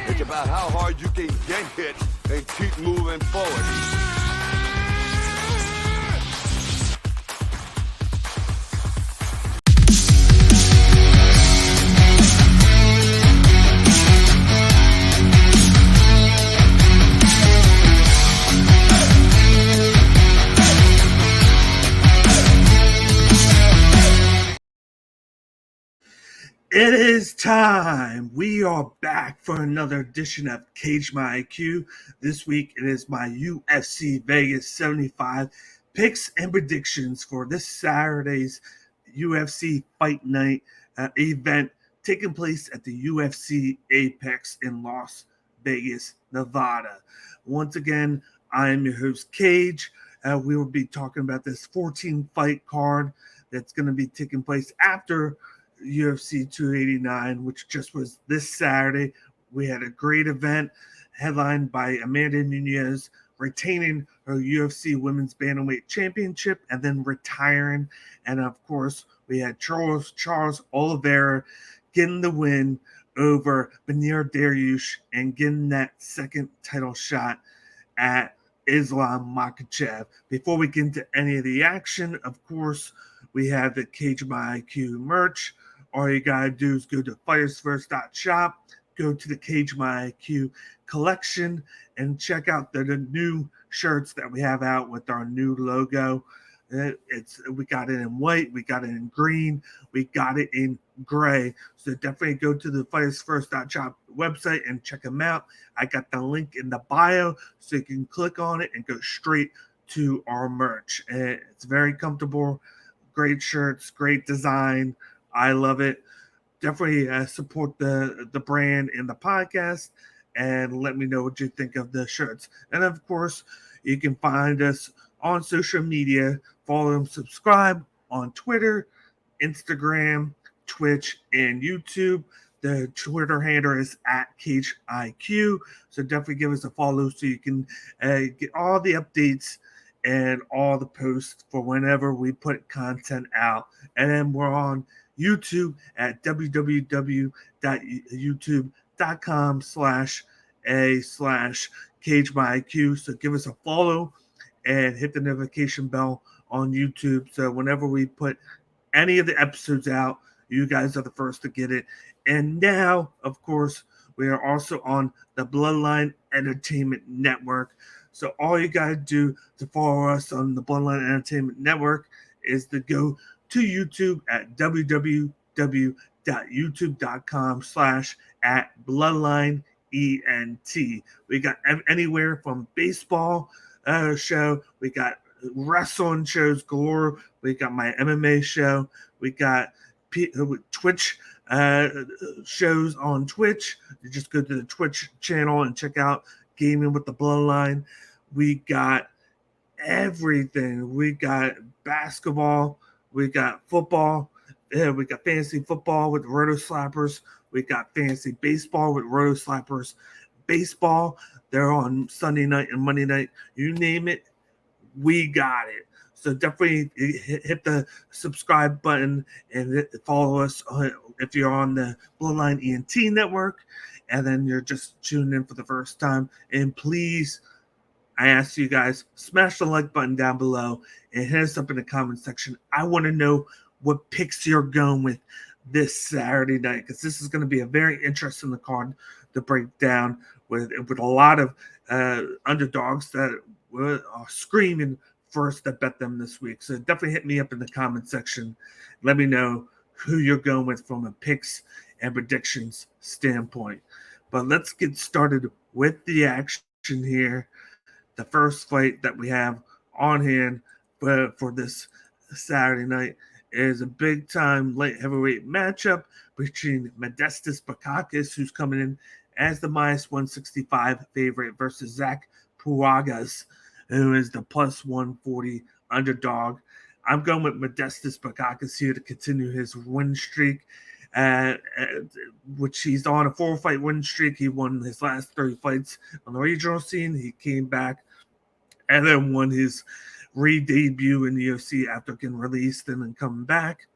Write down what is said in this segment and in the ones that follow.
It's about how hard you can get hit and keep moving forward. It is time. We are back for another edition of Cage My IQ. This week it is my UFC Vegas 75 picks and predictions for this Saturday's UFC Fight Night event taking place at the UFC Apex in Las Vegas, Nevada. Once again, I am your host, Cage. We will be talking about this 14-fight card that's going to be taking place after UFC 289, which just was this Saturday. We had a great event headlined by Amanda Nunes retaining her UFC Women's Bantamweight Championship and then retiring. And of course, we had Charles Oliveira getting the win over Benir Dariush and getting that second title shot at Islam Makhachev. Before we get into any of the action, of course, we have the Cage My IQ merch. All you gotta do is go to fightersfirst.shop, go to the Cage My IQ collection, and check out the new shirts that we have out with our new logo. We got it in white, we got it in green, we got it in gray. So definitely go to the fightersfirst.shop website and check them out. I got the link in the bio, so you can click on it and go straight to our merch. And it's very comfortable, great shirts, great design. I love it. Definitely support the brand and the podcast, and let me know what you think of the shirts. And of course, you can find us on social media. Follow and subscribe on Twitter, Instagram, Twitch, and YouTube. The Twitter handle is @CageIQ. So definitely give us a follow so you can get all the updates and all the posts for whenever we put content out. And then we're on YouTube at www.youtube.com/a/CageMyIQ. So give us a follow and hit the notification bell on YouTube. So whenever we put any of the episodes out, you guys are the first to get it. And now, of course, we are also on the Bloodline Entertainment Network. So all you got to do to follow us on the Bloodline Entertainment Network is to go to YouTube at www.youtube.com/@BloodlineENT. We got anywhere from baseball show, we got wrestling shows galore, we got my MMA show, we got Twitch shows on Twitch. You just go to the Twitch channel and check out Gaming with the Bloodline. We got everything. We got basketball. We got football. We got fantasy football with Roto Slappers. We got fantasy baseball with Roto Slappers. Baseball, they're on Sunday night and Monday night. You name it, we got it. So definitely hit the subscribe button and follow us if you're on the Bloodline ENT network, and then you're just tuning in for the first time. And please, I ask you guys, smash the like button down below and hit us up in the comment section. I want to know what picks you're going with this Saturday night, because this is going to be a very interesting card to break down with a lot of underdogs that are screaming for us to bet them this week. So definitely hit me up in the comment section. Let me know who you're going with from a picks and predictions standpoint. But let's get started with the action here. The first fight that we have on hand for this Saturday night is a big-time light heavyweight matchup between Modestas Bukauskas, who's coming in as the -165 favorite, versus Zach Puagas, who is the +140 underdog. I'm going with Modestas Bukauskas here to continue his win streak, which he's on a 4-fight win streak. He won his last 30 fights on the regional scene. He came back and then won his re-debut in the UFC after getting released and then coming back.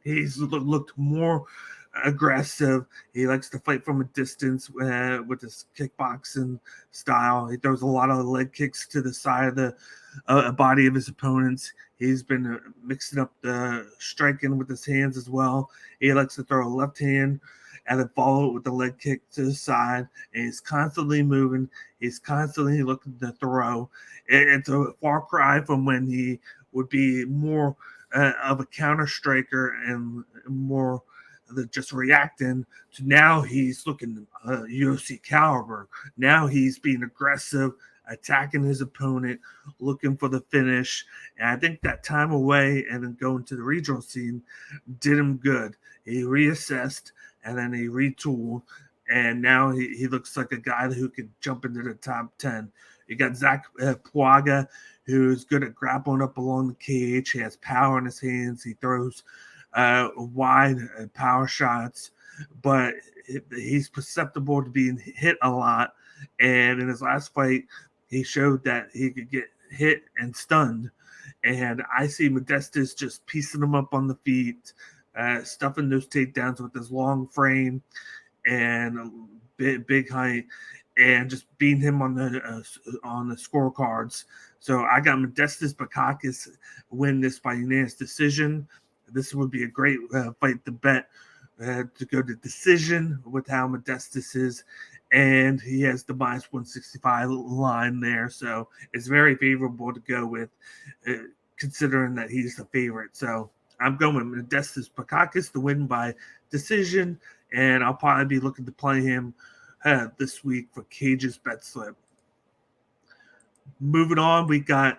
He's looked more aggressive. He likes to fight from a distance with his kickboxing style. He throws a lot of leg kicks to the side of the body of his opponents. He's been mixing up the striking with his hands as well. He likes to throw a left hand and then follow it with the leg kick to the side. And he's constantly moving. He's constantly looking to throw. It's a far cry from when he would be more of a counter striker and more just reacting to now he's looking UFC caliber. Now he's being aggressive, attacking his opponent, looking for the finish. And I think that time away and then going to the regional scene did him good. He reassessed and then he retooled. And now he looks like a guy who could jump into the top 10. You got Zach Puaga, who's good at grappling up along the cage. He has power in his hands. He throws wide power shots, but he's susceptible to being hit a lot. And in his last fight, he showed that he could get hit and stunned. And I see Modestas just piecing him up on the feet, stuffing those takedowns with his long frame and big height, and just beating him on the scorecards. So I got Modestas Bakakis win this by unanimous decision. This would be a great fight to bet to go to decision with how Modestas is. And he has the minus 165 line there. So it's very favorable to go with, considering that he's the favorite. So I'm going with Modestas Bakakis to win by decision. And I'll probably be looking to play him this week for Cage's bet slip. Moving on, we got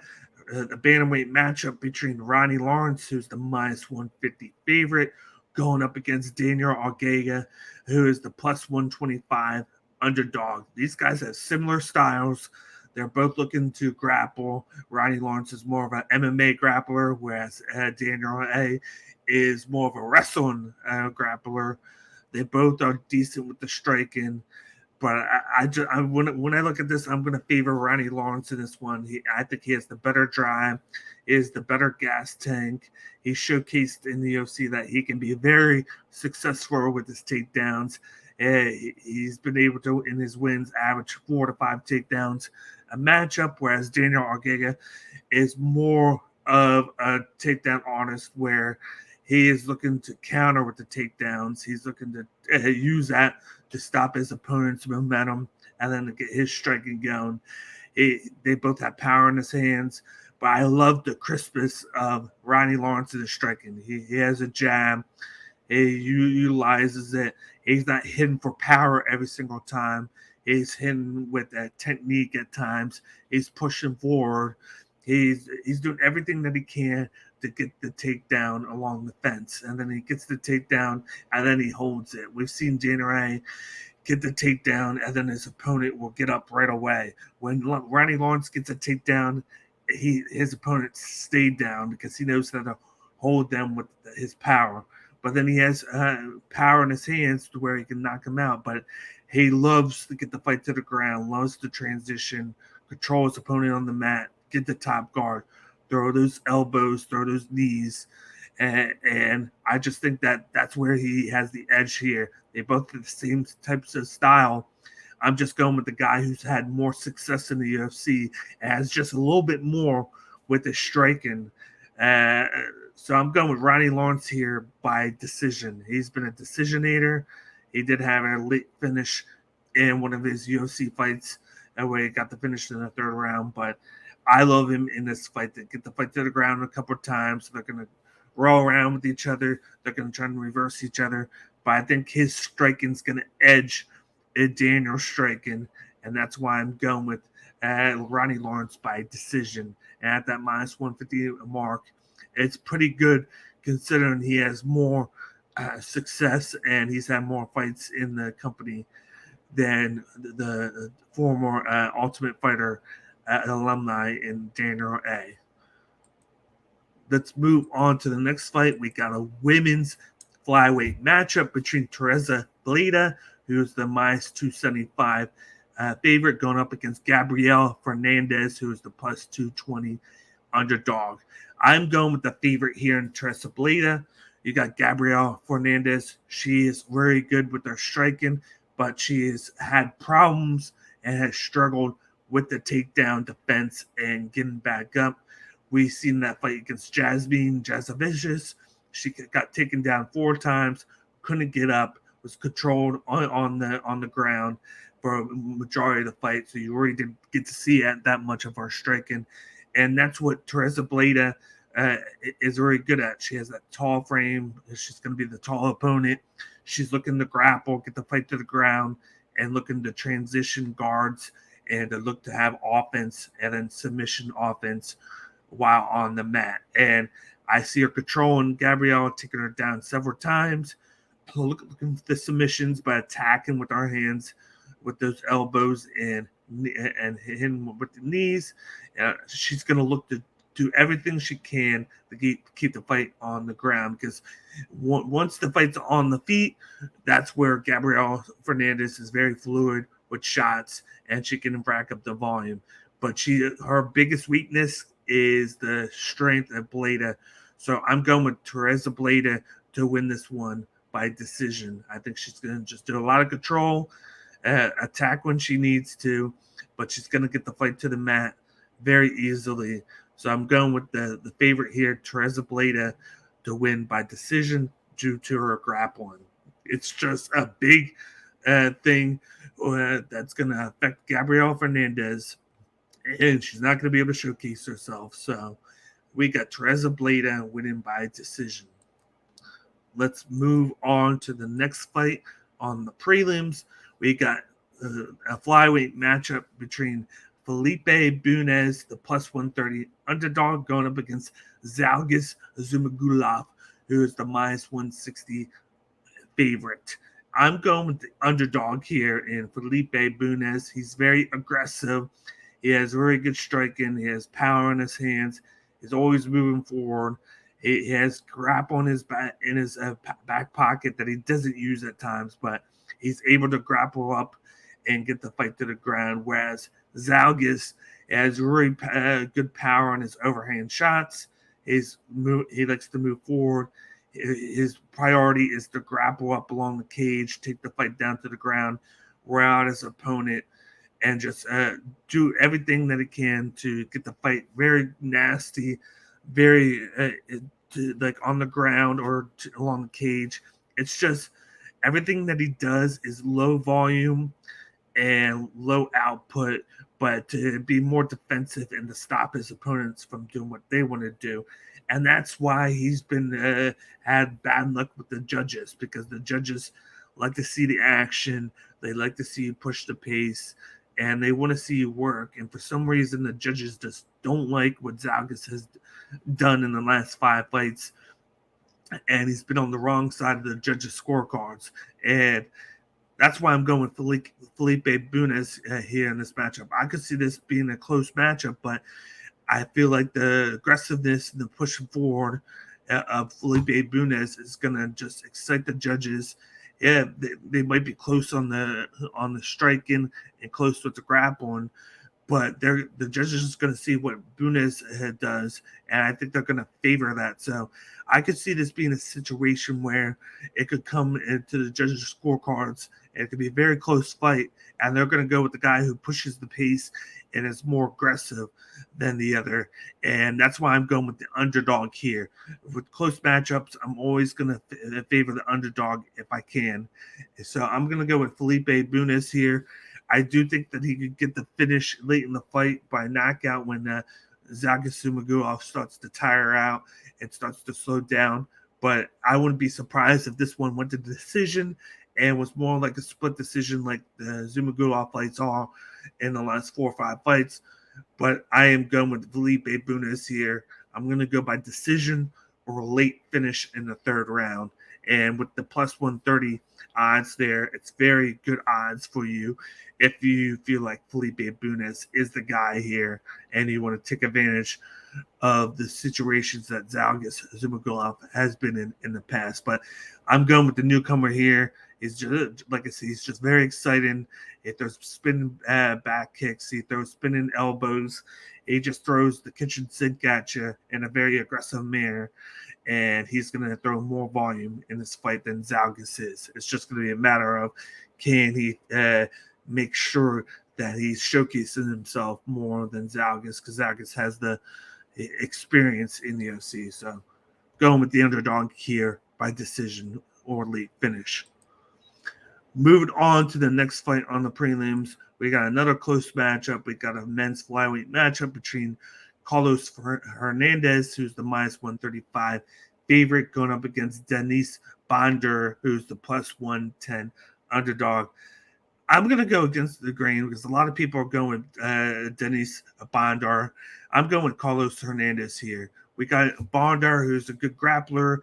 a bantamweight matchup between Ronnie Lawrence, who's the minus 150 favorite, going up against Daniel Argega, who is the plus 125 underdog. These guys have similar styles. They're both looking to grapple. Ronnie Lawrence is more of an MMA grappler, whereas Daniel A is more of a wrestling grappler. They both are decent with the striking. But when I look at this, I'm going to favor Ronnie Lawrence in this one. I think he has the better drive, is the better gas tank. He showcased in the UFC that he can be very successful with his takedowns. He's been able to, in his wins, average 4 to 5 takedowns a matchup, whereas Daniel Argega is more of a takedown artist where he is looking to counter with the takedowns. He's looking to use that to stop his opponent's momentum and then to get his striking going. They both have power in his hands, but I love the crispness of Ronnie Lawrence's striking. He has a jab. He utilizes it. He's not hitting for power every single time. He's hitting with that technique at times. He's pushing forward. He's doing everything that he can to get the takedown along the fence. And then he gets the takedown, and then he holds it. We've seen Cannonier get the takedown, and then his opponent will get up right away. When Ronnie Lawrence gets a takedown, his opponent stayed down because he knows how to hold them with his power. But then he has power in his hands to where he can knock him out. But he loves to get the fight to the ground, loves to transition, control his opponent on the mat, get the top guard, throw those elbows, throw those knees. And I just think that that's where he has the edge here. They both have the same types of style. I'm just going with the guy who's had more success in the UFC and has just a little bit more with his striking. So I'm going with Ronnie Lawrence here by decision. He's been a decisionator. He did have a late finish in one of his UFC fights where he got the finish in the third round. But I love him in this fight. They get the fight to the ground a couple of times. They're going to roll around with each other. They're going to try and reverse each other. But I think his striking is going to edge Daniel's striking. And that's why I'm going with Ronnie Lawrence by decision. And at that minus 150 mark, it's pretty good considering he has more success and he's had more fights in the company than the former Ultimate Fighter alumni in Daniel A. Let's move on to the next fight. We got a women's flyweight matchup between TEREZA BLEDA, who's the minus 275 favorite, going up against Gabriella Fernandez, who is the plus 220 underdog. I'm going with the favorite here in TEREZA BLEDA. You got Gabrielle Fernandez. She is very good with her striking, but she has had problems and has struggled with the takedown defense and getting back up. We've seen that fight against Jasmine Jasavicius. She got taken down 4 times, couldn't get up, was controlled on the ground for a majority of the fight. So you really didn't get to see that much of her striking, and that's what TEREZA BLEDA is very good at. She has that tall frame. She's going to be the tall opponent. She's looking to grapple, get the fight to the ground, and looking to transition guards and to look to have offense and then submission offense while on the mat. And I see her controlling Gabrielle, taking her down several times, looking for the submissions by attacking with our hands, with those elbows and hitting with the knees. She's going to look to do everything she can to keep the fight on the ground, because once the fight's on the feet, that's where Gabrielle Fernandez is very fluid with shots, and she can rack up the volume. But her biggest weakness is the strength of BLEDA. So I'm going with TEREZA BLEDA to win this one by decision. I think she's going to just do a lot of control, attack when she needs to, but she's going to get the fight to the mat very easily. So I'm going with the favorite here, TEREZA BLEDA, to win by decision due to her grappling. It's just a big thing that's going to affect Gabrielle Fernandez, and she's not going to be able to showcase herself. So we got TEREZA BLEDA winning by decision. Let's move on to the next fight on the prelims. We got a flyweight matchup between Felipe Bunes, the plus 130 underdog, going up against ZHALGAS ZHUMAGULOV, who is the minus 160 favorite. I'm going with the underdog here in Felipe Bunes. He's very aggressive. He has very good striking. He has power in his hands. He's always moving forward. He has grapple in his back pocket that he doesn't use at times, but he's able to grapple up and get the fight to the ground, whereas ZHALGAS has really good power on his overhand shots. He likes to move forward. His priority is to grapple up along the cage, take the fight down to the ground, wear out his opponent, and just do everything that he can to get the fight very nasty, very like on the ground or along the cage. It's just everything that he does is low volume and low output, but to be more defensive and to stop his opponents from doing what they want to do. And that's why he's been had bad luck with the judges, because the judges like to see the action. They like to see you push the pace, and they want to see you work. And for some reason, the judges just don't like what ZHALGAS has done in the last 5 fights. And he's been on the wrong side of the judges' scorecards. And that's why I'm going with Felipe Bunes here in this matchup. I could see this being a close matchup, but I feel like the aggressiveness and the pushing forward of Felipe Bunes is going to just excite the judges. Yeah, they might be close on the striking and close with the grappling, but the judges are just going to see what Bunes does, and I think they're going to favor that. So I could see this being a situation where it could come into the judges' scorecards, and it could be a very close fight, and they're going to go with the guy who pushes the pace and is more aggressive than the other. And that's why I'm going with the underdog here. With close matchups, I'm always going to favor the underdog if I can. So I'm going to go with Felipe Bunes here. I do think that he could get the finish late in the fight by knockout when ZHALGAS ZHUMAGULOV starts to tire out and starts to slow down. But I wouldn't be surprised if this one went to decision and was more like a split decision like the ZHUMAGULOV fights are in the last 4 or 5 fights. But I am going with Felipe Bunes here. I'm going to go by decision or late finish in the 3rd round. And with the plus 130 odds there, it's very good odds for you if you feel like Felipe Bunes is the guy here and you want to take advantage of the situations that ZHALGAS ZHUMAGULOV has been in the past. But I'm going with the newcomer here. He's just, like I said, he's just very exciting. He throws spinning back kicks. He throws spinning elbows. He just throws the kitchen sink at you in a very aggressive manner. And he's going to throw more volume in this fight than ZHALGAS is. It's just going to be a matter of can he make sure that he's showcasing himself more than ZHALGAS, because ZHALGAS has the experience in the UFC. So going with the underdog here by decision or late finish. Moving on to the next fight on the prelims, we got another close matchup. We got a men's flyweight matchup between Carlos Hernandez, who's the minus 135 favorite, going up against Denis Bonder, who's the plus 110 underdog. I'm going to go against the grain because a lot of people are going with Denis Bonder. I'm going with Carlos Hernandez here. We got Bonder, who's a good grappler.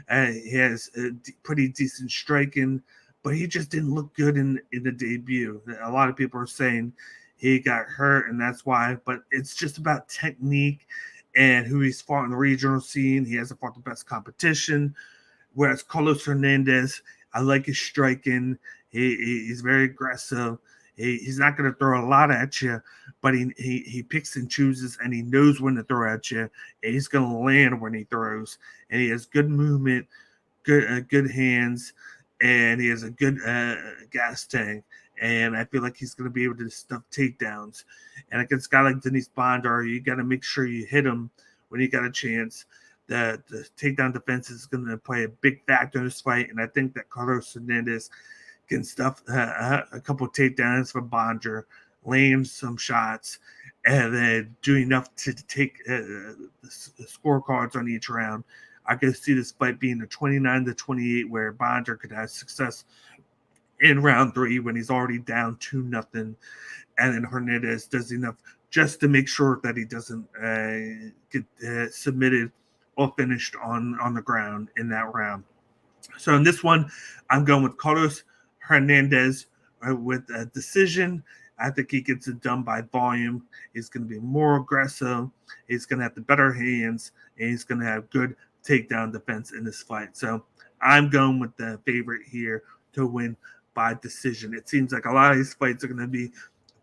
He has a pretty decent striking, but he just didn't look good in the debut. A lot of people are saying he got hurt, and that's why. But it's just about technique and who he's fought in the regional scene. He hasn't fought the best competition. Whereas Carlos Hernandez, I like his striking. He's very aggressive. He's not going to throw a lot at you, but he picks and chooses, and he knows when to throw at you. And he's going to land when he throws. And he has good movement, good hands, and he has a good gas tank. And I feel like he's going to be able to stuff takedowns. And against a guy like Denis Bonder, you got to make sure you hit him when you got a chance. The takedown defense is going to play a big factor in this fight, and I think that Carlos Hernandez can stuff a couple of takedowns for Bonder, land some shots, and then do enough to take the scorecards on each round. I could see this fight being a 29-28, where Bonder could have success in round 3 when he's already down 2-0, and then Hernandez does enough just to make sure that he doesn't get submitted or finished on the ground in that round. So in this one, I'm going with Carlos Hernandez with a decision. I think he gets it done by volume. He's going to be more aggressive. He's going to have the better hands, and he's going to have good takedown defense in this fight. So I'm going with the favorite here to win by decision. It seems like a lot of these fights are going to be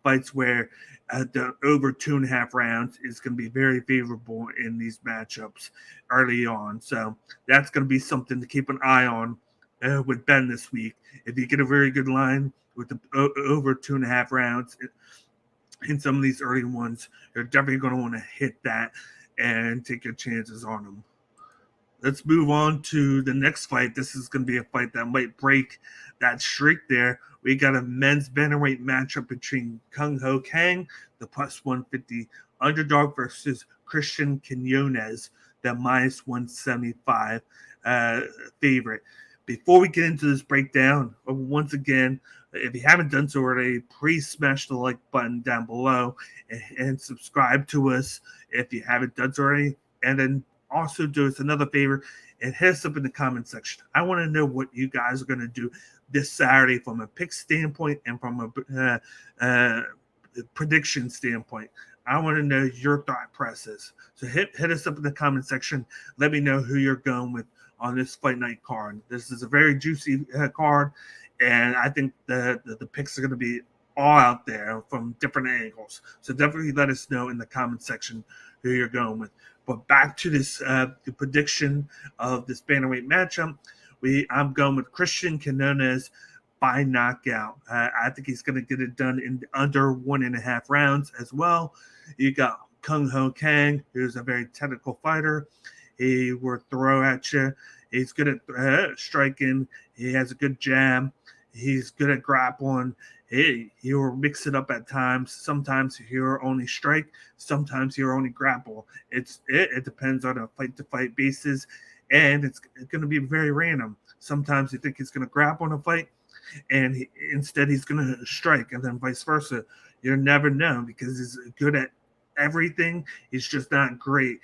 fights where the over 2.5 rounds is going to be very favorable in these matchups early on. So that's going to be something to keep an eye on with Ben this week. If you get a very good line with the over 2.5 rounds in some of these early ones, you're definitely going to want to hit that and take your chances on them. Let's move on to the next fight. This is going to be a fight that might break that streak there. We got a men's bantamweight matchup between Kung Ho Kang, the plus 150 underdog, versus Christian Quinones, the minus 175 favorite. Before we get into this breakdown, once again, if you haven't done so already, please smash the like button down below and subscribe to us if you haven't done so already. And then also do us another favor and hit us up in the comment section. I want to know what you guys are going to do this Saturday from a pick standpoint and from a prediction standpoint. I want to know your thought process. So hit us up in the comment section. Let me know who you're going with on this fight night card. This is a very juicy card, and I think the picks are going to be all out there from different angles. So definitely let us know in the comment section who you're going with. But back to this the prediction of this bantamweight matchup. I'm going with Christian Quinones by knockout. I think he's going to get it done in under 1.5 rounds as well. You got Kung Ho Kang, who's a very technical fighter. He will throw at you. He's good at striking. He has a good jab. He's good at grappling. He will mix it up at times. Sometimes he'll only strike. Sometimes he'll only grapple. It depends on a fight-to-fight basis, and it's going to be very random. Sometimes you think he's going to grapple in a fight, and instead he's going to strike, and then vice versa. You'll never know because he's good at everything. He's just not great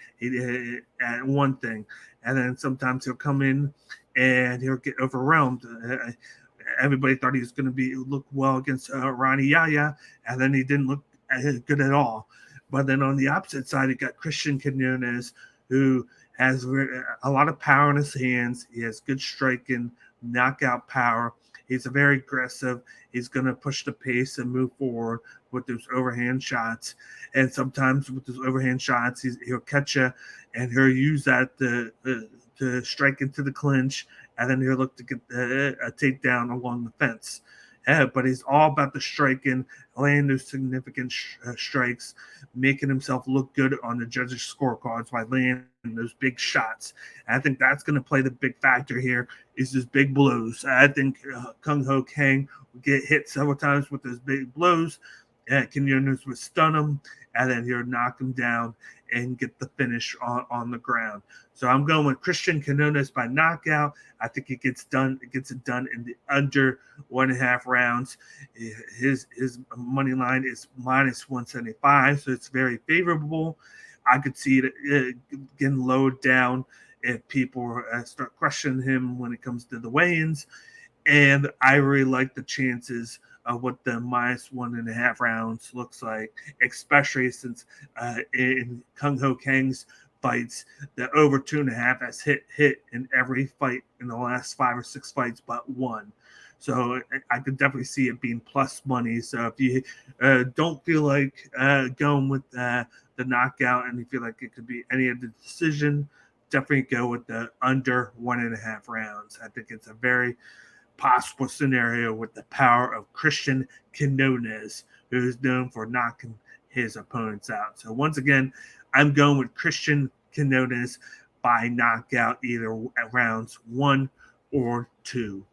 at one thing. And then sometimes he'll come in and he'll get overwhelmed. Everybody thought he was going to look well against Ronnie Yaya, and then he didn't look good at all. But then on the opposite side, you got Christian Quinones, who has a lot of power in his hands. He has good striking, knockout power. He's a very aggressive. He's going to push the pace and move forward with those overhand shots. And sometimes with those overhand shots, he'll catch you, and he'll use that to strike into the clinch, and then he'll look to get a takedown along the fence. But he's all about the striking, laying those significant strikes, making himself look good on the judges' scorecards by laying those big shots. And I think that's going to play the big factor here is his big blows. I think Kung Ho Kang will get hit several times with those big blows. Cannonier would stun him, and then he'll knock him down and get the finish on the ground. So I'm going with Christian Cannonier by knockout. I think it gets done. It gets it done in the under 1.5 rounds. His money line is minus 175, so it's very favorable. I could see it getting lowered down if people start questioning him when it comes to the weigh-ins. And I really like the chances of what the minus 1.5 rounds looks like, especially since in Kung Ho Kang's fights, the over 2.5 has hit in every fight in the last 5 or 6 fights but one. So I could definitely see it being plus money. So if you don't feel like going with the knockout and you feel like it could be any of the decision, definitely go with the under 1.5 rounds. I think it's a very possible scenario with the power of Christian Cannonier, who is known for knocking his opponents out. So once again, I'm going with Christian Cannonier by knockout, either rounds 1 or 2.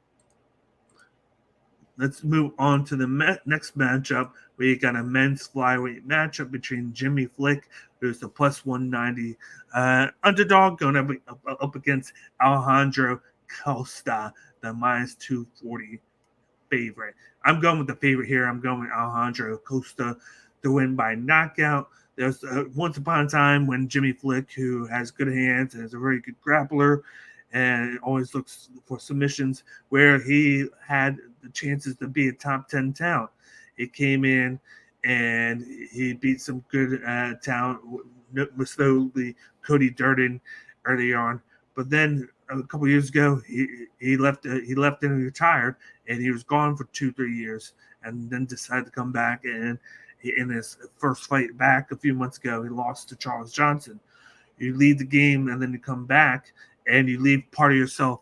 Let's move on to the next matchup. We got a men's flyweight matchup between Jimmy Flick, who's the plus 190 underdog, going up against Alejandro Costa, the minus 240 favorite. I'm going with the favorite here. I'm going with Alejandro Costa to win by knockout. There's once upon a time when Jimmy Flick, who has good hands and is a very good grappler and always looks for submissions, where he had the chances to be a top 10 talent. He came in and he beat some good talent, most notably Cody Durden early on. But then a couple years ago, he left and retired, and he was gone for 2-3 years, and then decided to come back. And in his first fight back a few months ago, he lost to Charles Johnson. You leave the game, and then you come back, and you leave part of yourself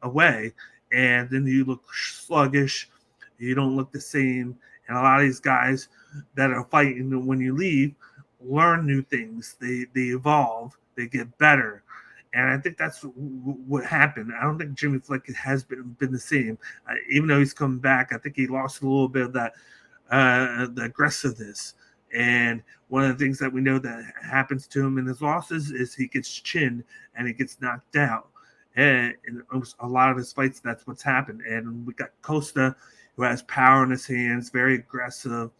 away, and then you look sluggish. You don't look the same. And a lot of these guys that are fighting when you leave learn new things. They evolve. They get better. And I think that's what happened. I don't think Jimmy Flick has been the same. Even though he's come back, I think he lost a little bit of that the aggressiveness. And one of the things that we know that happens to him in his losses is he gets chinned and he gets knocked out. And in a lot of his fights, that's what's happened. And we got Costa, who has power in his hands, very aggressive.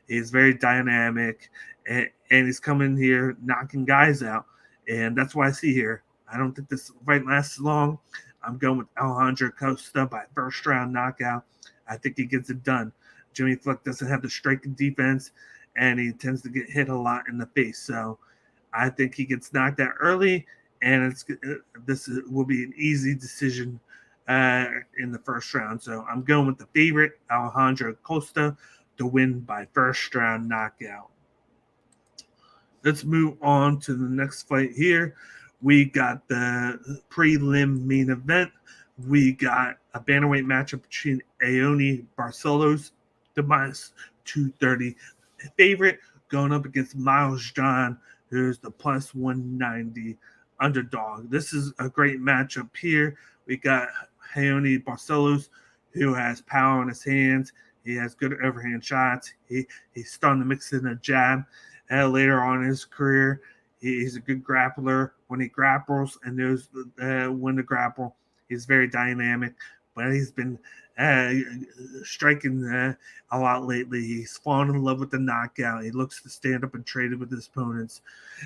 He's very dynamic. And he's coming here knocking guys out. And that's what I see here. I don't think this fight lasts long. I'm going with Alejandro Costa by first round knockout. I think he gets it done. Jimmy Flick doesn't have the striking defense, and he tends to get hit a lot in the face. So I think he gets knocked out early, and this will be an easy decision in the first round. So I'm going with the favorite, Alejandro Costa, to win by first round knockout. Let's move on to the next fight here. We got the prelim main event. We got a bantamweight matchup between Aoni Barcelos, the minus 230 favorite, going up against Miles John, who's the plus 190 underdog. This is a great matchup here. We got Aoni Barcelos, who has power in his hands. He has good overhand shots. He's starting to mix in a jab later on in his career. He's a good grappler. When he grapples and knows when to grapple, he's very dynamic. But he's been striking a lot lately. He's fallen in love with the knockout. He looks to stand up and trade with his opponents.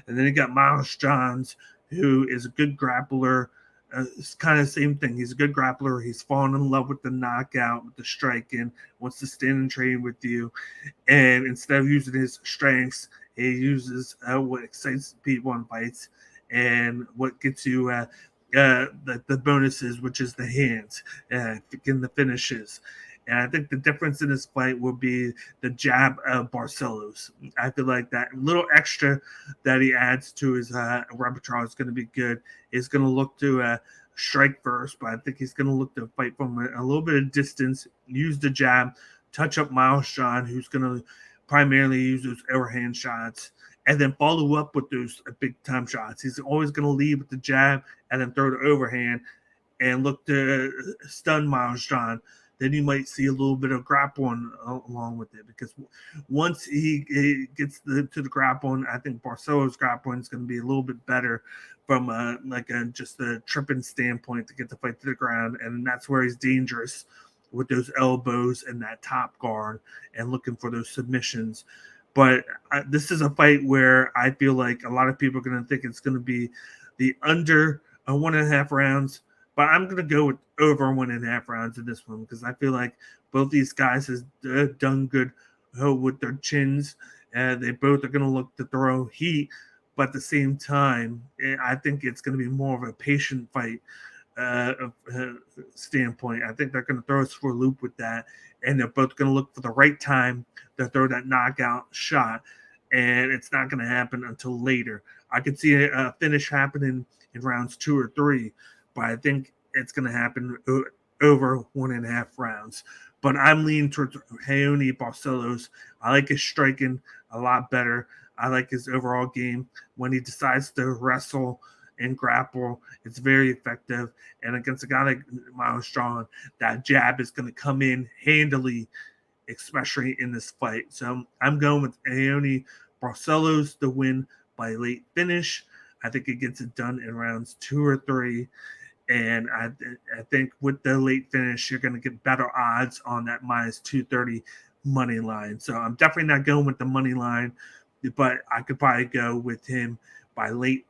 And then you got Miles Johns, who is a good grappler. It's kind of the same thing. He's a good grappler. He's fallen in love with the knockout, with the striking, wants to stand and trade with you. And instead of using his strengths, he uses what excites people in fights and what gets you the bonuses, which is the hands, in the finishes. And I think the difference in this fight will be the jab of Barcelos. I feel like that little extra that he adds to his repertoire is going to be good. He's going to look to strike first, but I think he's going to look to fight from a little bit of distance, use the jab, touch up Miles John, who's going to primarily use those overhand shots, and then follow up with those big-time shots. He's always going to lead with the jab and then throw the overhand and look to stun Miles John. Then you might see a little bit of grappling along with it, because once he gets to the grappling, I think Barcelo's grappling is going to be a little bit better from just a tripping standpoint to get the fight to the ground, and that's where he's dangerous with those elbows and that top guard and looking for those submissions. But this is a fight where I feel like a lot of people are going to think it's going to be the under 1.5 rounds, but I'm going to go with over 1.5 rounds in this one, because I feel like both these guys have done good with their chins. They both are going to look to throw heat, but at the same time, I think it's going to be more of a patient fight standpoint. I think they're going to throw us for a loop with that, and they're both going to look for the right time to throw that knockout shot, and it's not going to happen until later. I could see a finish happening in rounds 2 or 3, but I think it's going to happen over 1.5 rounds. But I'm leaning towards Raoni Barcelos. I like his striking a lot better. I like his overall game. When he decides to wrestle and grapple, it's very effective. And against a guy like Miles Strong, that jab is going to come in handily, especially in this fight. So I'm going with Raoni Barcelos to win by late finish. I think it gets it done in rounds 2 or 3. And I think with the late finish, you're going to get better odds on that minus 230 money line. So I'm definitely not going with the money line, but I could probably go with him by late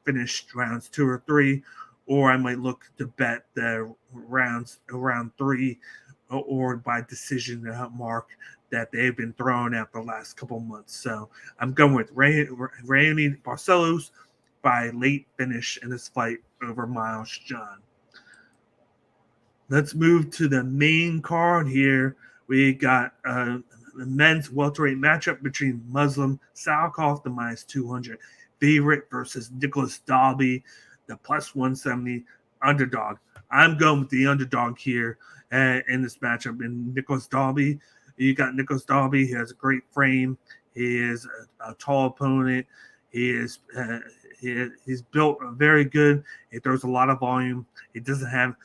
finish rounds 2 or 3, or I might look to bet the rounds around 3 or by decision mark that they've been throwing out the last couple months. So I'm going with Raoni Barcelos by late finish in this fight over Miles John. Let's move to the main card here. We got the men's welterweight matchup between Muslim Salikhov, the minus 200 favorite, versus Nicolas Dalby, the plus 170 underdog. I'm going with the underdog here in this matchup. In Nicolas Dalby, you got Nicolas Dalby. He has a great frame. He is a tall opponent. He is he's built very good. He throws a lot of volume. He doesn't have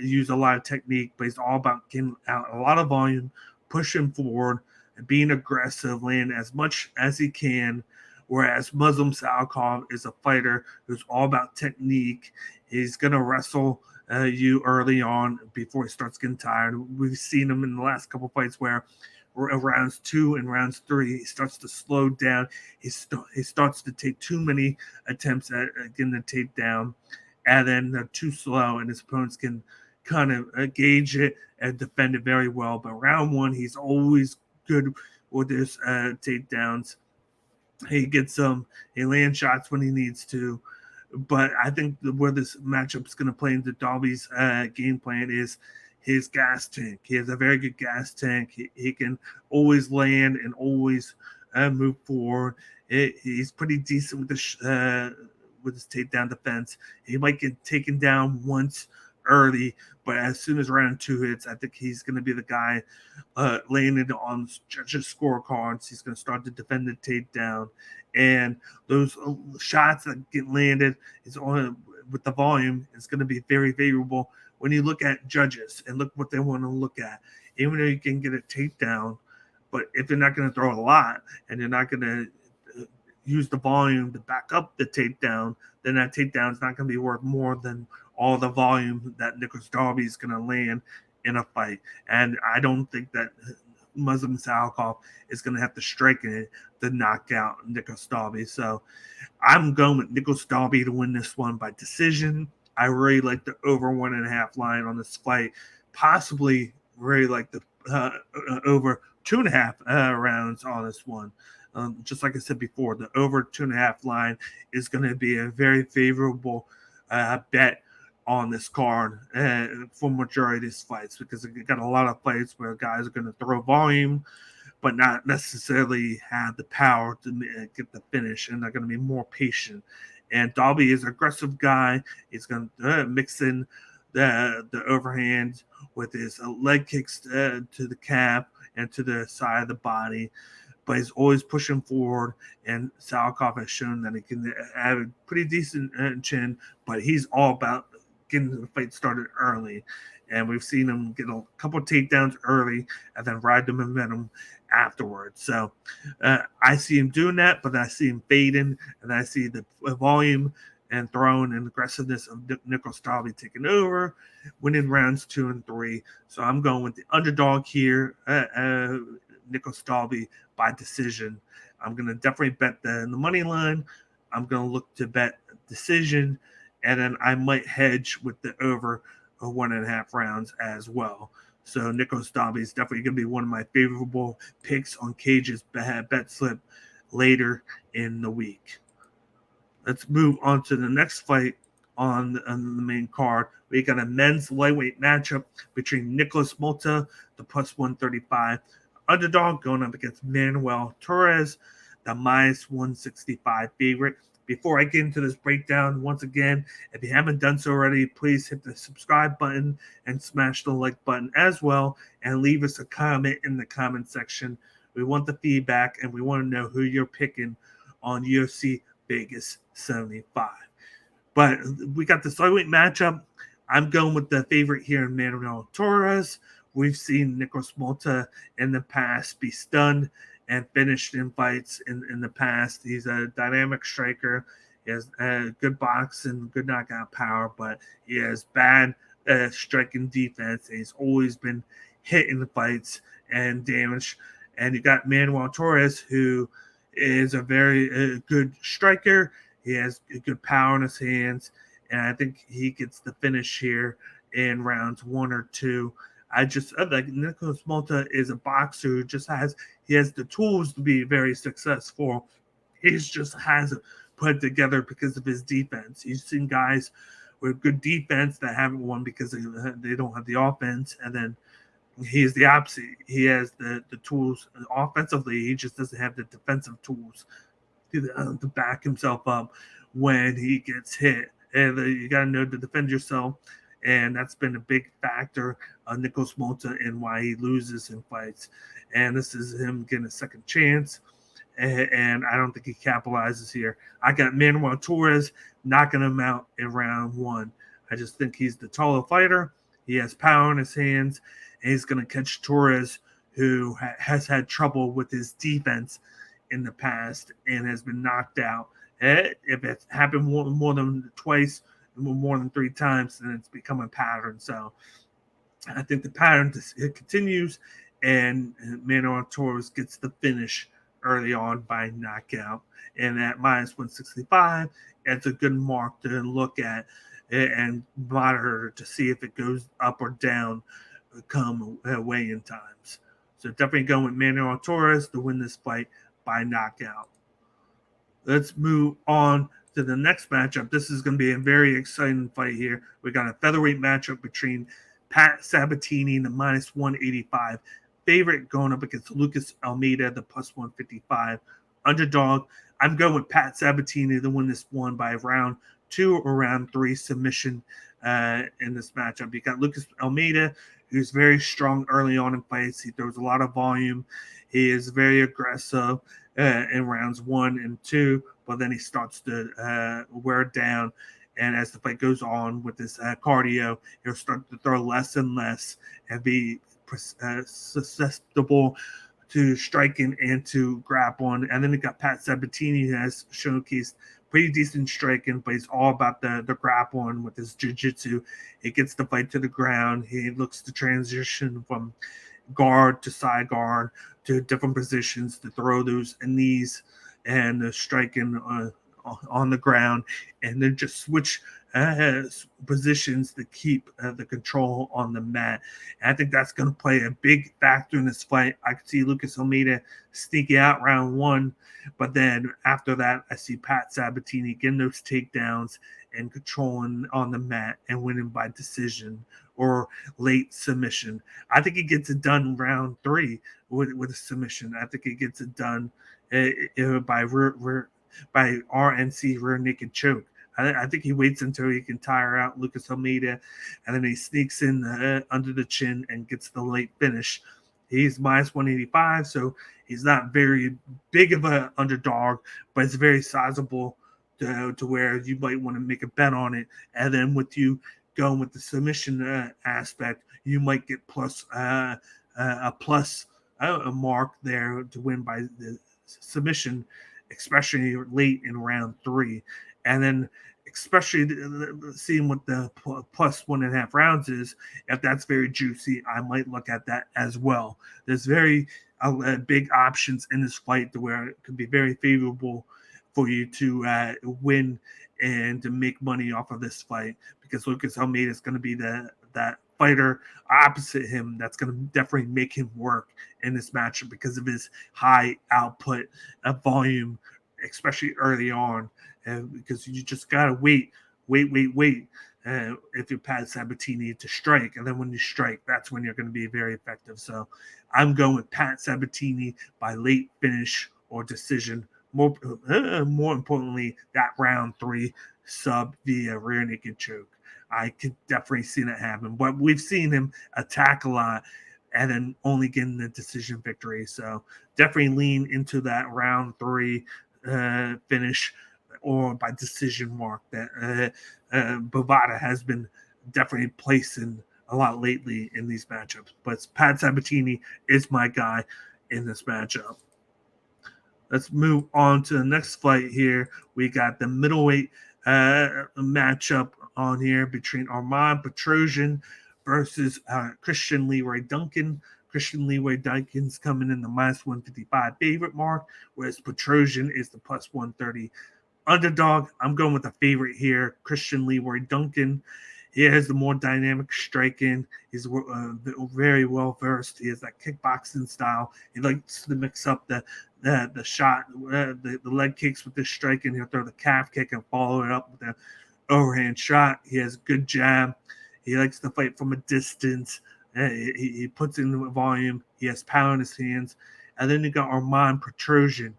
use a lot of technique, but he's all about getting out a lot of volume, pushing forward, and being aggressive, landing as much as he can. Whereas Muslim Salikhov is a fighter who's all about technique. He's going to wrestle you early on before he starts getting tired. We've seen him in the last couple fights where rounds 2 and rounds 3, he starts to slow down. He starts to take too many attempts at getting the takedown, and then they're too slow, and his opponents can kind of gauge it and defend it very well. But round 1, he's always good with his takedowns. He gets he lands shots when he needs to. But I think where this matchup is going to play into Dalby's game plan is his gas tank. He has a very good gas tank. He can always land and always move forward. He's pretty decent with his takedown defense. He might get taken down once early, but as soon as round 2 hits, I think he's going to be the guy landing on judges' scorecards. He's going to start to defend the takedown, and those shots that get landed is on with the volume. It's going to be very favorable when you look at judges and look what they want to look at. Even though you can get a takedown, but if you're not going to throw a lot and you're not going to use the volume to back up the takedown, then that takedown is not going to be worth more than all the volume that Nicolas Dalby is going to land in a fight. And I don't think that Muslim Salikhov is going to have to strike it to knock out Nicolas Dalby. So I'm going with Nicolas Dalby to win this one by decision. I really like the over 1.5 line on this fight. Possibly really like the over 2.5 rounds on this one. Just like I said before, the over 2.5 line is going to be a very favorable bet on this card for majority of these fights, because it got a lot of fights where guys are going to throw volume but not necessarily have the power to get the finish, and they're going to be more patient. And Dalby is an aggressive guy. He's going to mix in the overhand with his leg kicks to the calf and to the side of the body, but he's always pushing forward. And Salikhov has shown that he can have a pretty decent chin, but he's all about getting the fight started early. And we've seen him get a couple of takedowns early and then ride the momentum afterwards. So I see him doing that, but I see him fading, and I see the volume and throwing and aggressiveness of Nicolas Dalby taking over, winning rounds 2 and 3. So I'm going with the underdog here, Nicolas Dalby by decision. I'm going to definitely bet the money line. I'm going to look to bet decision, and then I might hedge with the over 1.5 rounds as well. So Nicolas Dalby is definitely going to be one of my favorable picks on Cage's bet slip later in the week. Let's move on to the next fight on the main card. We got a men's lightweight matchup between Nicolas Motta, the plus 135 underdog, going up against Manuel Torres, the minus 165 favorite. Before I get into this breakdown, once again, if you haven't done so already, please hit the subscribe button and smash the like button as well, and leave us a comment in the comment section. We want the feedback, and we want to know who you're picking on UFC Vegas 75. But we got the lightweight matchup. I'm going with the favorite here in Manuel Torres. We've seen Nicolas Motta in the past be stunned and finished in fights in the past. He's a dynamic striker. He has good boxing, good knockout power, but he has bad striking defense. He's always been hit in the fights and damaged. And you got Manuel Torres, who is a very good striker. He has good power in his hands, and I think he gets the finish here in rounds 1 or 2. I like Nicolas Motta is a boxer who just has the tools to be very successful. He just hasn't put it together because of his defense. You've seen guys with good defense that haven't won because they don't have the offense, and then he's the opposite. He has the tools offensively. He just doesn't have the defensive tools to back himself up when he gets hit. And you got to know to defend yourself. And that's been a big factor of Nicolas Motta and why he loses in fights. And this is him getting a second chance. And I don't think he capitalizes here. I got Manuel Torres knocking him out in round 1. I just think he's the taller fighter. He has power in his hands. And he's going to catch Torres, who has had trouble with his defense in the past and has been knocked out. If it's happened more than twice, more than 3 times, then it's become a pattern. So I think the pattern it continues, and Manuel Torres gets the finish early on by knockout. And at minus 165, it's a good mark to look at and monitor to see if it goes up or down come weigh-in times. So definitely going with Manuel Torres to win this fight by knockout. Let's move on to the next matchup. This is going to be a very exciting fight here. We got a featherweight matchup between Pat Sabatini, the minus 185 favorite, going up against Lucas Almeida, the plus 155 underdog. I'm going with Pat Sabatini to win this one by round 2 or round 3 submission in this matchup. You got Lucas Almeida, who's very strong early on in fights. He throws a lot of volume. He is very aggressive in rounds 1 and 2, but then he starts to wear down. And as the fight goes on with this cardio, he'll start to throw less and less and be susceptible to striking and to grappling. And then you got Pat Sabatini, who has showcased pretty decent striking, but he's all about the grappling with his jiu-jitsu. He gets the fight to the ground. He looks to transition from guard to side guard to different positions to throw those knees and striking on the ground, and then just switch positions to keep the control on the mat. And I think that's going to play a big factor in this fight. I could see Lucas Almeida sneaking out round one, but then after that, I see Pat Sabatini getting those takedowns and controlling on the mat and winning by decision or late submission. I think he gets it done round three with a submission. I think he gets it done by RNC, rear naked choke. I think he waits until he can tire out Lucas Almeida, and then he sneaks in under the chin and gets the late finish. He's minus 185, so he's not very big of an underdog, but it's very sizable to where you might want to make a bet on it. And then with you going with the submission aspect, you might get a mark there to win by the submission, especially late in round three. And then especially seeing what the plus 1.5 rounds is, if that's very juicy, I might look at that as well. There's very big options in this fight to where it could be very favorable for you to win and to make money off of this fight, because Lucas Almeida is going to be that fighter opposite him that's going to definitely make him work in this matchup because of his high output of volume, especially early on. Because you just got to wait if you Pat Sabatini to strike. And then when you strike, that's when you're going to be very effective. So I'm going with Pat Sabatini by late finish or decision. More importantly, that round three sub via rear naked choke. I could definitely see that happen. But we've seen him attack a lot and then only getting the decision victory. So definitely lean into that round three finish or by decision mark that Bovada has been definitely placing a lot lately in these matchups. But Pat Sabatini is my guy in this matchup. Let's move on to the next fight here. We got the middleweight matchup on here between Armen Petrosyan versus Christian Leroy Duncan. Christian Leroy Duncan's coming in the minus 155 favorite mark, whereas Petrosyan is the plus 130 underdog. I'm going with the favorite here, Christian Leroy Duncan. He has the more dynamic striking. He's very well versed. He has that kickboxing style. He likes to mix up the shot, the leg kicks with the striking. He'll throw the calf kick and follow it up with the overhand shot. He has good jab. He likes to fight from a distance. He puts in the volume. He has power in his hands. And then you got Armen Petrosyan,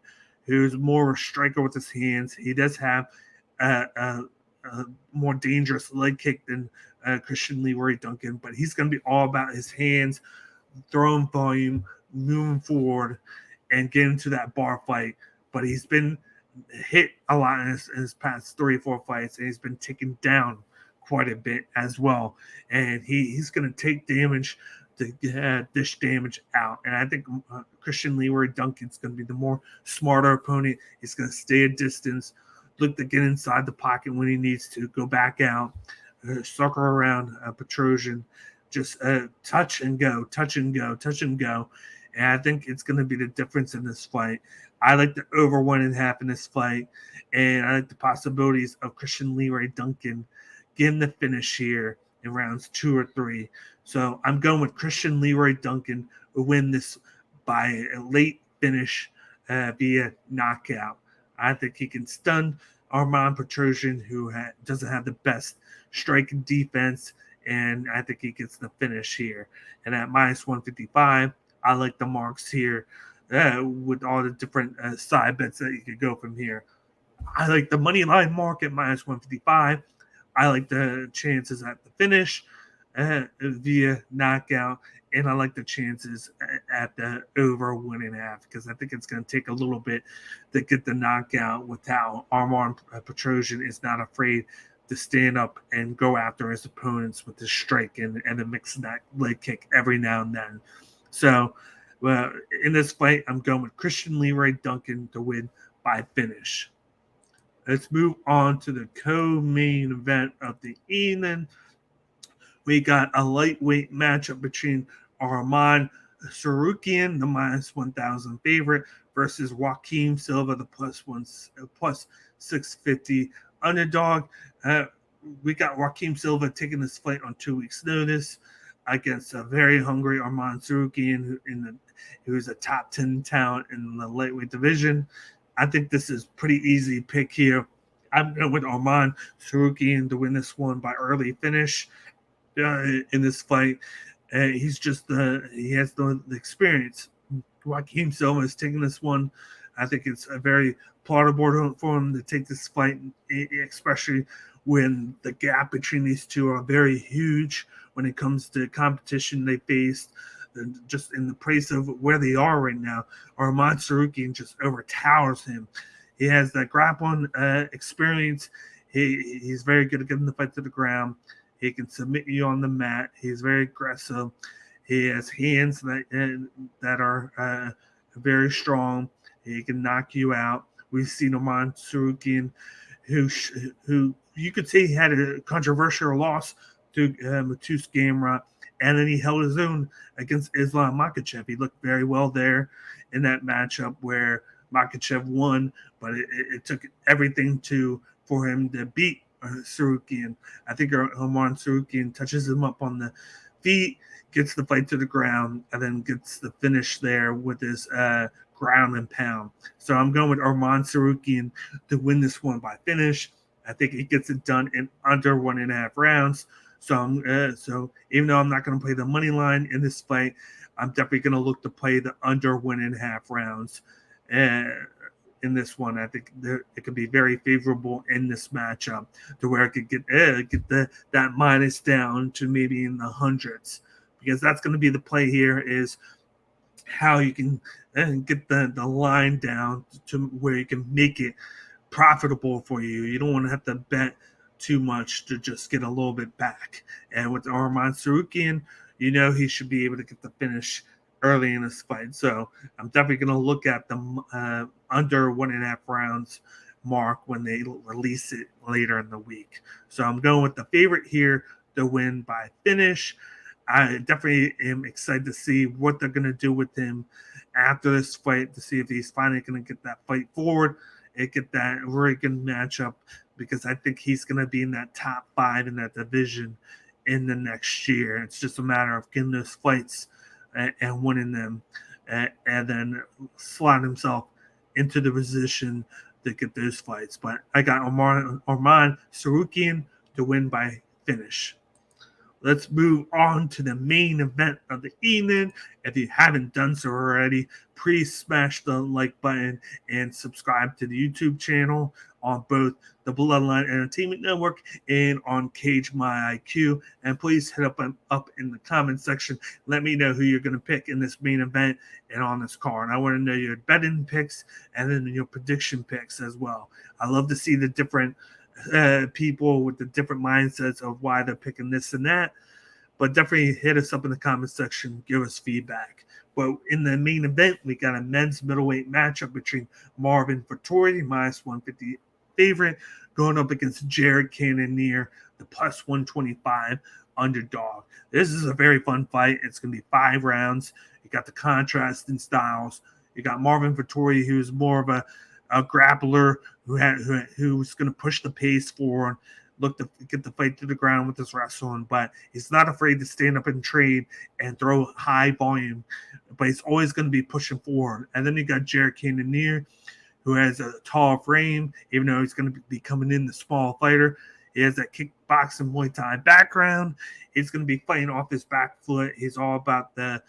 who's more of a striker with his hands. He does have a more dangerous leg kick than Christian Leroy Duncan, but he's going to be all about his hands, throwing volume, moving forward, and getting to that bar fight. But he's been hit a lot in his past 3 or 4 fights, and he's been taken down quite a bit as well. And he's going to take damage to dish damage out. And I think Christian Leroy Duncan's going to be the more smarter opponent. He's going to stay a distance, look to get inside the pocket when he needs to, go back out, circle around Petrosyan, just touch and go. And I think it's going to be the difference in this fight. I like the over 1.5 in this fight, and I like the possibilities of Christian Leroy Duncan getting the finish here in rounds 2 or 3. So I'm going with Christian Leroy Duncan to win this by a late finish via knockout. I think he can stun Armen Petrosyan, who doesn't have the best striking defense, and I think he gets the finish here. And at minus 155, I like the marks here with all the different side bets that you could go from here. I like the money line mark at minus 155. I like the chances at the finish via knockout, and I like the chances at the over 1.5 because I think it's going to take a little bit to get the knockout without Armen Petrosyan is not afraid to stand up and go after his opponents with his strike and then mix that leg kick every now and then. So in this fight, I'm going with Christian Leroy Duncan to win by finish. Let's move on to the co-main event of the evening. We got a lightweight matchup between Armen Tsarukyan, the minus 1,000 favorite, versus Joaquim Silva, the plus 650 underdog. We got Joaquim Silva taking this fight on 2 weeks' notice against a very hungry Armen Tsarukyan, who's a top 10 talent in the lightweight division. I think this is pretty easy pick here. I'm going with Armen Tsarukyan to win this one by early finish in this fight. He has the experience. Joaquim Silva is taking this one. I think it's a very plausible for him to take this fight, especially when the gap between these two are very huge when it comes to competition they faced. Just in the place of where they are right now, Armen Tsarukyan just overtowers him. He has that grappling experience. He's very good at getting the fight to the ground. He can submit you on the mat. He's very aggressive. He has hands that are very strong. He can knock you out. We've seen Armen Tsarukyan, who you could say he had a controversial loss to Matus Gamrot, and then he held his own against Islam Makhachev. He looked very well there in that matchup where Makhachev won, but it took everything for him to beat Tsarukyan. I think Armen Tsarukyan touches him up on the feet, gets the fight to the ground, and then gets the finish there with his ground and pound. So I'm going with Armen Tsarukyan to win this one by finish. I think he gets it done in under 1.5 rounds. So even though I'm not going to play the money line in this fight, I'm definitely going to look to play the under 1.5 rounds in this one. I think it could be very favorable in this matchup to where it could get that minus down to maybe in the hundreds, because that's going to be the play here, is how you can get the line down to where you can make it profitable for you. You don't want to have to bet too much to just get a little bit back. And with Armen Tsarukyan, he should be able to get the finish early in this fight. So I'm definitely going to look at the under 1.5 rounds mark when they release it later in the week. So I'm going with the favorite here to win by finish. I definitely am excited to see what they're going to do with him after this fight, to see if he's finally going to get that fight forward and get that very good matchup, because I think he's going to be in that top 5 in that division in the next year. It's just a matter of getting those fights and winning them, and then slot himself into the position to get those fights. But I got Armen Tsarukyan to win by finish. Let's move on to the main event of the evening. If you haven't done so already, please smash the like button and subscribe to the YouTube channel on both the Bloodline Entertainment Network and on Cage My IQ. And please hit up in the comment section. Let me know who you're going to pick in this main event and on this card. I want to know your betting picks and then your prediction picks as well. I love to see the different people with the different mindsets of why they're picking this and that. But definitely hit us up in the comment section, give us feedback. But in the main event, we got a men's middleweight matchup between Marvin Vettori, minus 150 favorite, going up against Jared Cannonier, the plus 125 underdog. This is a very fun fight. It's going to be 5 rounds. You got the contrast in styles. You got Marvin Vettori, who's more of a grappler who's going to push the pace forward, look to get the fight to the ground with his wrestling, but he's not afraid to stand up and trade and throw high volume, but he's always going to be pushing forward. And then you got Jared Cannonier, who has a tall frame, even though he's going to be coming in the small fighter. He has that kickboxing Muay Thai background. He's going to be fighting off his back foot. He's all about the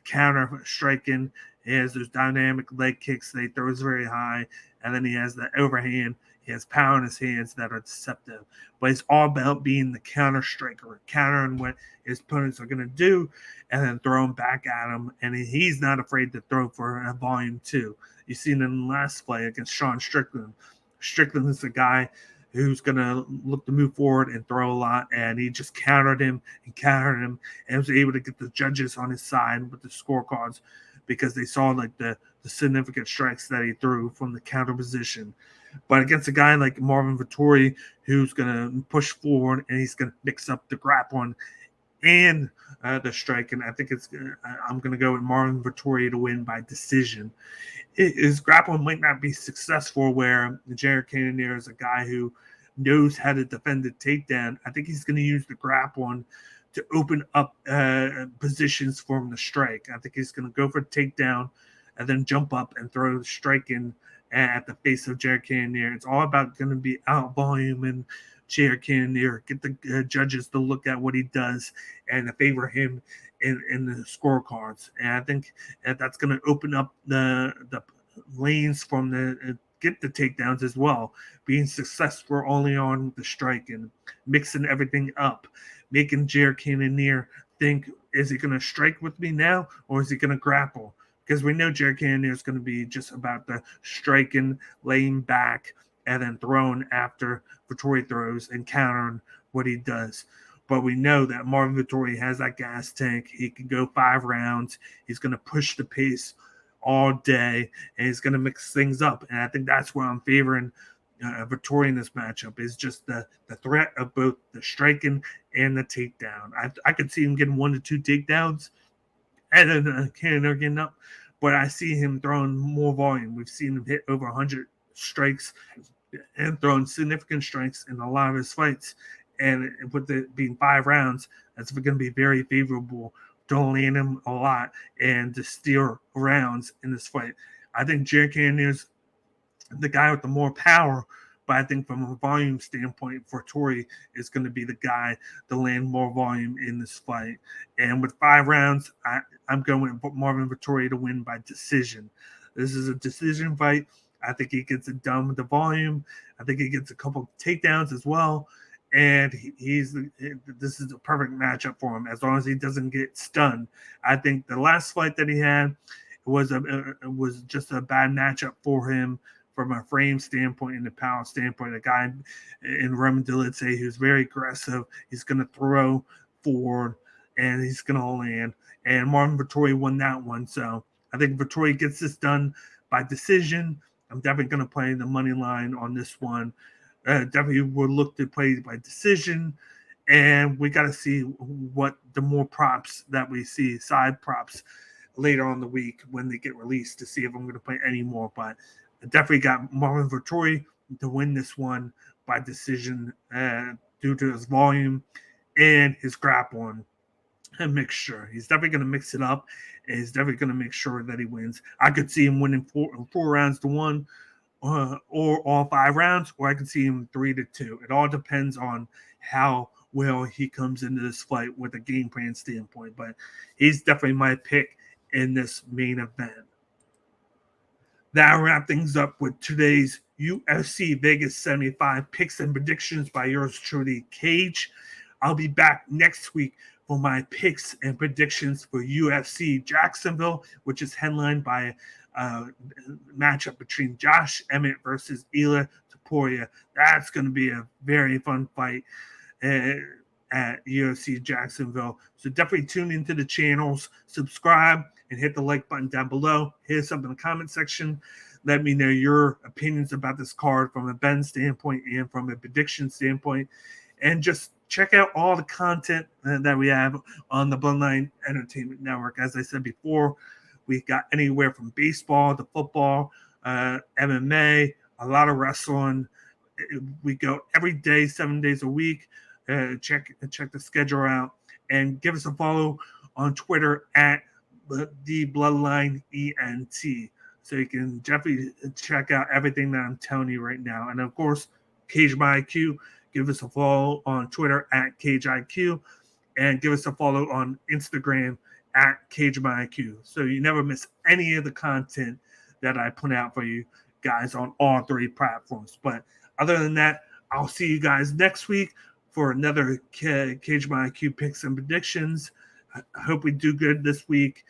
counter striking. He has those dynamic leg kicks that he throws very high, and then he has the overhand. He has power in his hands that are deceptive. But it's all about being the counter striker, countering what his opponents are going to do, and then throwing back at him. And he's not afraid to throw for a volume too. You've seen in the last fight against Sean Strickland. Strickland is a guy who's going to look to move forward and throw a lot, and he just countered him and was able to get the judges on his side with the scorecards, because they saw like the significant strikes that he threw from the counter position. But against a guy like Marvin Vettori, who's going to push forward and he's going to mix up the grappling and the striking. I think I'm going to go with Marvin Vettori to win by decision. His grappling might not be successful, where Jared Cannonier is a guy who knows how to defend the takedown. I think he's going to use the grappling to open up positions for him to strike. I think he's going to go for a takedown and then jump up and throw the strike in at the face of Jared Cannonier. It's all about going to be out volume and Jared Cannonier, get the judges to look at what he does and to favor him in the scorecards. And I think that's going to open up the lanes from the get the takedowns as well, being successful only on the strike and mixing everything up, making Jared Cannonier think, is he going to strike with me now or is he going to grapple? Because we know Jared Cannonier is going to be just about the striking, laying back, and then throwing after Vettori throws and countering what he does. But we know that Marvin Vettori has that gas tank. He can go 5 rounds. He's going to push the pace all day, and he's going to mix things up. And I think that's where I'm favoring Vettori in this matchup, is just the threat of both the striking and the takedown. I could see him getting 1 to 2 takedowns and then Cannonier getting up, but I see him throwing more volume. We've seen him hit over 100 strikes and throwing significant strikes in a lot of his fights. And with it being 5 rounds, that's going to be very favorable to land him a lot and to steal rounds in this fight. I think Jared Cannonier's the guy with the more power, but I think from a volume standpoint, Vettori is going to be the guy to land more volume in this fight. And with 5 rounds, I'm going with Marvin Vettori to win by decision. This is a decision fight. I think he gets it done with the volume. I think he gets a couple of takedowns as well. And this is a perfect matchup for him as long as he doesn't get stunned. I think the last fight that he had was just a bad matchup for him from a frame standpoint and the power standpoint. A guy in Roman Dolidze who's very aggressive. He's going to throw forward and he's going to land. And Marvin Vettori won that one. So I think Vettori gets this done by decision. I'm definitely going to play the money line on this one. Definitely will look to play by decision. And we got to see what the more props that we see, side props, later on the week when they get released to see if I'm going to play any more. But I definitely got Marvin Vettori to win this one by decision due to his volume and his grappling and mixture. He's definitely going to mix it up, and he's definitely going to make sure that he wins. I could see him winning 4 rounds to 1, or all 5 rounds, or I could see him 3 to 2. It all depends on how well he comes into this fight with a game plan standpoint. But he's definitely my pick in this main event. That'll wrap things up with today's UFC Vegas 75 picks and predictions by yours truly, Cage. I'll be back next week for my picks and predictions for UFC Jacksonville, which is headlined by a matchup between Josh Emmett versus Ilia Topuria. That's going to be a very fun fight at UFC Jacksonville. So definitely tune into the channels, subscribe, and hit the like button down below. Hit us up in the comment section. Let me know your opinions about this card from a Ben standpoint and from a prediction standpoint. And just check out all the content that we have on the Bloodline Entertainment Network. As I said before, we've got anywhere from baseball to football, MMA, a lot of wrestling. We go every day, 7 days a week. Check the schedule out and give us a follow on Twitter at the Bloodline ENT. So you can definitely check out everything that I'm telling you right now. And of course, Cage by IQ. Give us a follow on Twitter at CageIQ, and give us a follow on Instagram at CageMyIQ, so you never miss any of the content that I put out for you guys on all 3 platforms. But other than that, I'll see you guys next week for another Cage by IQ picks and predictions. I hope we do good this week,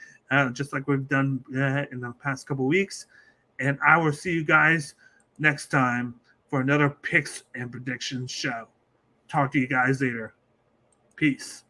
just like we've done in the past couple weeks. And I will see you guys next time for another picks and predictions show. Talk to you guys later. Peace.